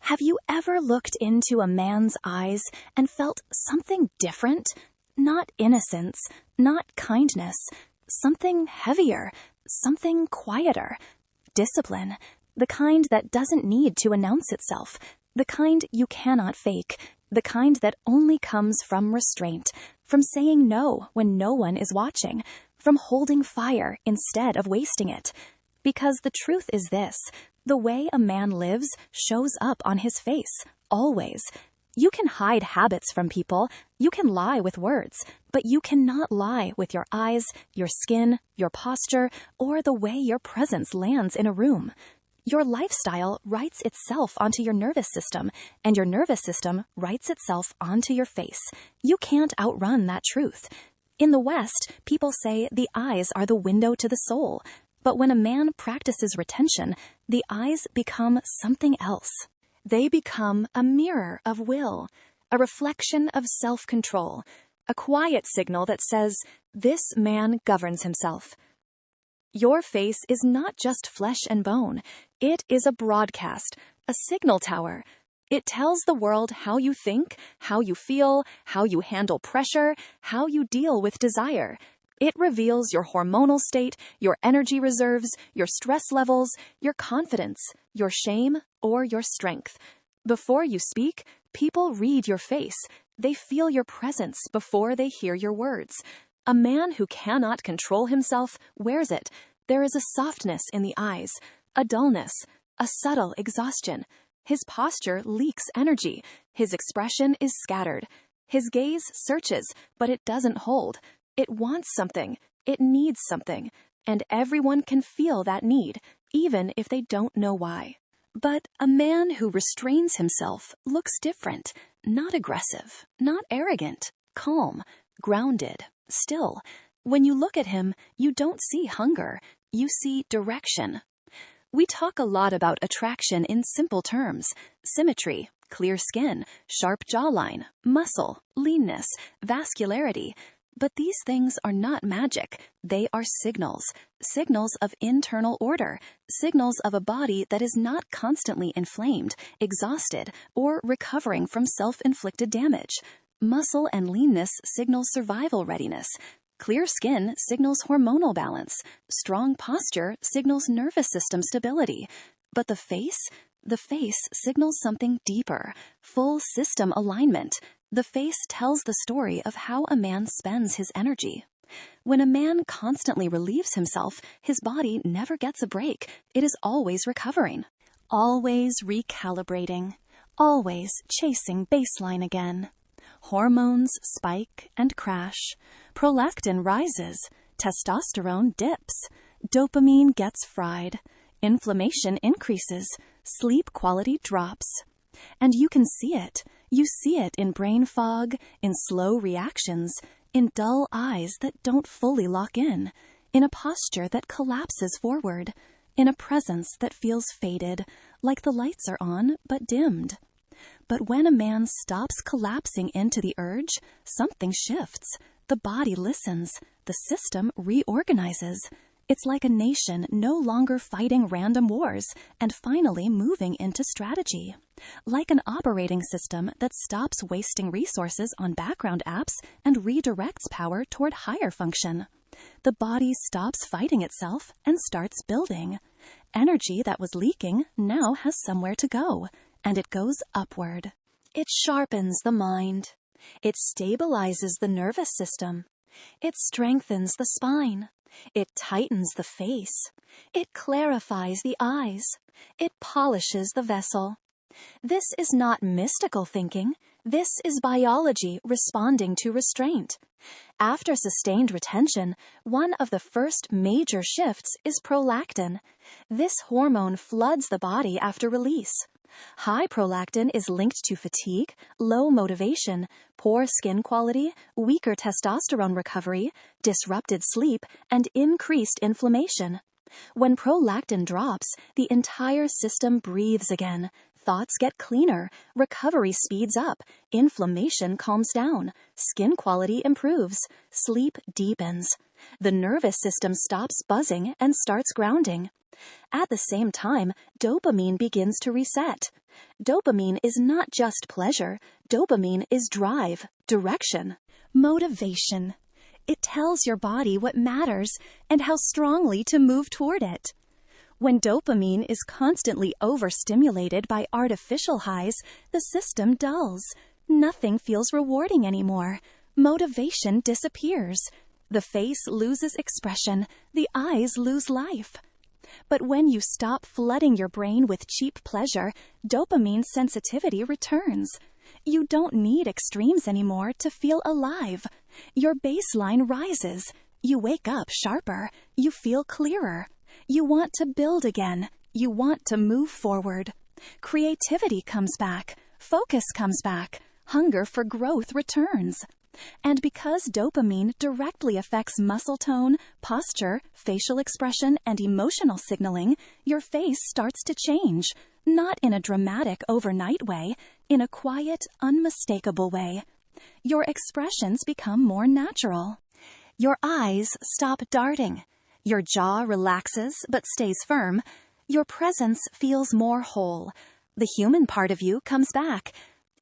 Have you ever looked into a man's eyes and felt something different? Not innocence, not kindness, something heavier, something quieter. Discipline, the kind that doesn't need to announce itself, the kind you cannot fake, the kind that only comes from restraint, from saying no when no one is watching, from holding fire instead of wasting it. Because the truth is this, the way a man lives shows up on his face, always. You can hide habits from people, you can lie with words, but you cannot lie with your eyes, your skin, your posture, or the way your presence lands in a room. Your lifestyle writes itself onto your nervous system, and your nervous system writes itself onto your face. You can't outrun that truth. In the West, people say the eyes are the window to the soul. But when a man practices retention, the eyes become something else. They become a mirror of will, a reflection of self-control, a quiet signal that says, this man governs himself. Your face is not just flesh and bone. It is a broadcast, a signal tower. It tells the world how you think, how you feel, how you handle pressure, how you deal with desire. It reveals your hormonal state, your energy reserves, your stress levels, your confidence, your shame, or your strength. Before you speak, people read your face. They feel your presence before they hear your words. A man who cannot control himself wears it. There is a softness in the eyes, a dullness, a subtle exhaustion. His posture leaks energy. His expression is scattered. His gaze searches, but it doesn't hold. It wants something, it needs something, and everyone can feel that need, even if they don't know why. But a man who restrains himself looks different, not aggressive, not arrogant, calm, grounded, still. When you look at him, you don't see hunger, you see direction. We talk a lot about attraction in simple terms: symmetry, clear skin, sharp jawline, muscle, leanness, vascularity. But these things are not magic. They are signals. Signals of internal order. Signals of a body that is not constantly inflamed, exhausted, or recovering from self-inflicted damage. Muscle and leanness signal survival readiness. Clear skin signals hormonal balance. Strong posture signals nervous system stability. But the face signals something deeper, full system alignment. The face tells the story of how a man spends his energy. When a man constantly relieves himself, his body never gets a break. It is always recovering, always recalibrating, always chasing baseline again. Hormones spike and crash. Prolactin rises. Testosterone dips. Dopamine gets fried. Inflammation increases. Sleep quality drops. And you can see it. You see it in brain fog, in slow reactions, in dull eyes that don't fully lock in a posture that collapses forward, in a presence that feels faded, like the lights are on but dimmed. But when a man stops collapsing into the urge, something shifts. The body listens. The system reorganizes. It's like a nation no longer fighting random wars and finally moving into strategy. Like an operating system that stops wasting resources on background apps and redirects power toward higher function. The body stops fighting itself and starts building. Energy that was leaking now has somewhere to go, and it goes upward. It sharpens the mind. It stabilizes the nervous system. It strengthens the spine. It tightens the face. It clarifies the eyes. It polishes the vessel. This is not mystical thinking. This is biology responding to restraint. After sustained retention, one of the first major shifts is prolactin. This hormone floods the body after release. High prolactin is linked to fatigue, low motivation, poor skin quality, weaker testosterone recovery, disrupted sleep, and increased inflammation. When prolactin drops, the entire system breathes again. Thoughts get cleaner, recovery speeds up, inflammation calms down, skin quality improves, sleep deepens. The nervous system stops buzzing and starts grounding. At the same time, dopamine begins to reset. Dopamine is not just pleasure. Dopamine is drive, direction, motivation. It tells your body what matters and how strongly to move toward it. When dopamine is constantly overstimulated by artificial highs, the system dulls. Nothing feels rewarding anymore. Motivation disappears. The face loses expression. The eyes lose life. But when you stop flooding your brain with cheap pleasure, dopamine sensitivity returns. You don't need extremes anymore to feel alive. Your baseline rises. You wake up sharper. You feel clearer. You want to build again. You want to move forward. Creativity comes back. Focus comes back. Hunger for growth returns. And because dopamine directly affects muscle tone, posture, facial expression, and emotional signaling, your face starts to change. Not in a dramatic overnight way, in a quiet, unmistakable way. Your expressions become more natural. Your eyes stop darting. Your jaw relaxes but stays firm. Your presence feels more whole. The human part of you comes back.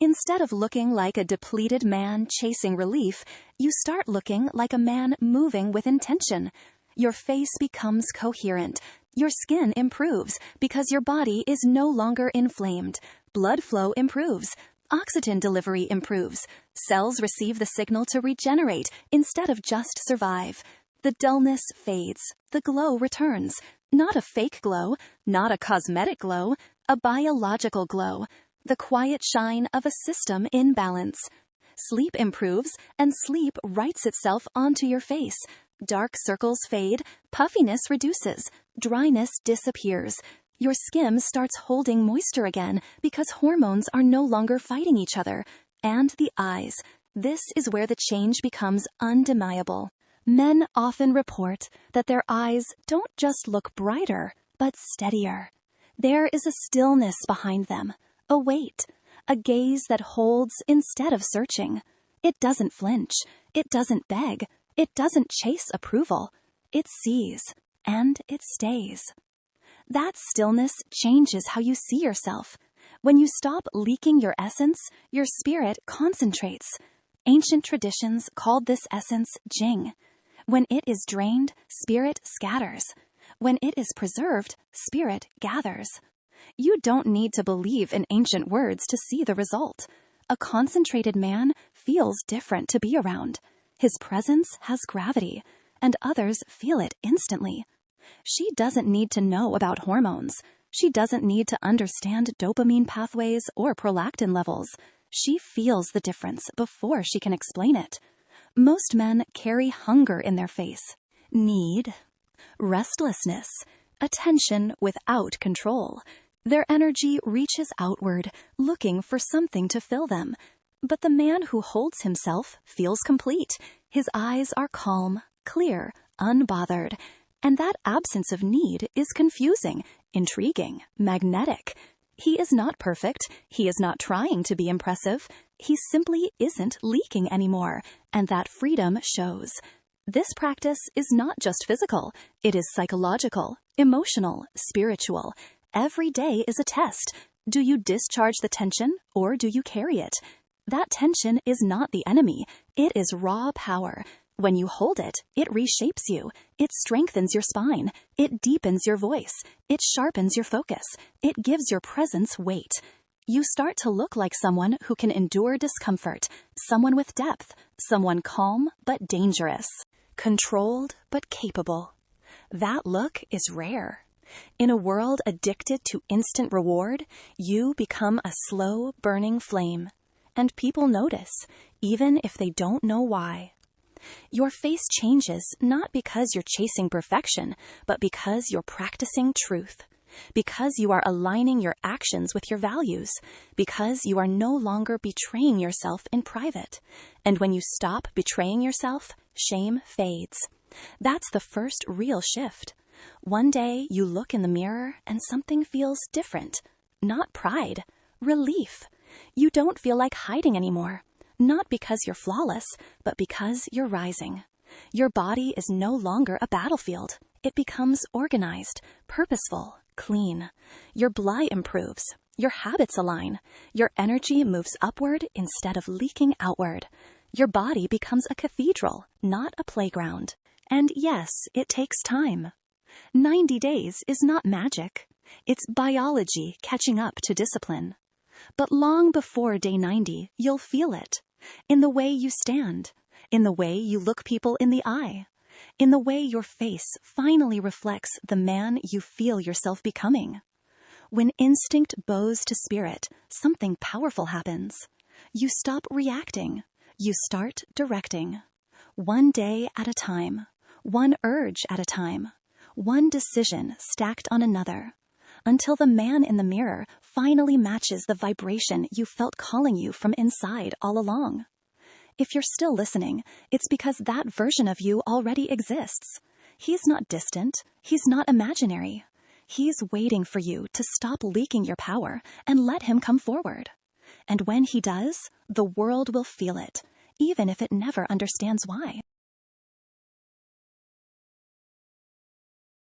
Instead of looking like a depleted man chasing relief, you start looking like a man moving with intention. Your face becomes coherent. Your skin improves because your body is no longer inflamed. Blood flow improves. Oxygen delivery improves. Cells receive the signal to regenerate instead of just survive. The dullness fades. The glow returns. Not a fake glow, not a cosmetic glow, a biological glow. The quiet shine of a system in balance. Sleep improves, and sleep writes itself onto your face. Dark circles fade, puffiness reduces, dryness disappears. Your skin starts holding moisture again because hormones are no longer fighting each other. And the eyes. This is where the change becomes undeniable. Men often report that their eyes don't just look brighter, but steadier. There is a stillness behind them. A weight, a gaze that holds instead of searching. It doesn't flinch. It doesn't beg. It doesn't chase approval. It sees, and it stays. That stillness changes how you see yourself. When you stop leaking your essence, your spirit concentrates. Ancient traditions called this essence Jing. When it is drained, spirit scatters. When it is preserved, spirit gathers. You don't need to believe in ancient words to see the result. A concentrated man feels different to be around. His presence has gravity, and others feel it instantly. She doesn't need to know about hormones. She doesn't need to understand dopamine pathways or prolactin levels. She feels the difference before she can explain it. Most men carry hunger in their face, need, restlessness, attention without control. Their energy reaches outward, looking for something to fill them. But the man who holds himself feels complete. His eyes are calm, clear, unbothered. And that absence of need is confusing, intriguing, magnetic. He is not perfect. He is not trying to be impressive. He simply isn't leaking anymore, and that freedom shows. This practice is not just physical. It is psychological, emotional, spiritual. Every day is a test. Do you discharge the tension, or do you carry it? That tension is not the enemy. It is raw power. When you hold it, it reshapes you. It strengthens your spine. It deepens your voice. It sharpens your focus. It gives your presence weight. You start to look like someone who can endure discomfort, someone with depth, someone calm but dangerous, controlled but capable. That look is rare. In a world addicted to instant reward, you become a slow, burning flame. And people notice, even if they don't know why. Your face changes not because you're chasing perfection, but because you're practicing truth. Because you are aligning your actions with your values. Because you are no longer betraying yourself in private. And when you stop betraying yourself, shame fades. That's the first real shift. One day you look in the mirror and something feels different. Not pride, relief. You don't feel like hiding anymore. Not because you're flawless, but because you're rising. Your body is no longer a battlefield. It becomes organized, purposeful, clean. Your bly improves. Your habits align. Your energy moves upward instead of leaking outward. Your body becomes a cathedral, not a playground. And yes, it takes time. 90 days is not magic. It's biology catching up to discipline. But long before day 90, you'll feel it. In the way you stand. In the way you look people in the eye. In the way your face finally reflects the man you feel yourself becoming. When instinct bows to spirit, something powerful happens. You stop reacting. You start directing. One day at a time. One urge at a time. One decision stacked on another. Until the man in the mirror finally matches the vibration you felt calling you from inside all along. If you're still listening, it's because that version of you already exists. He's not distant. He's not imaginary. He's waiting for you to stop leaking your power and let him come forward. And when he does, the world will feel it, even if it never understands why.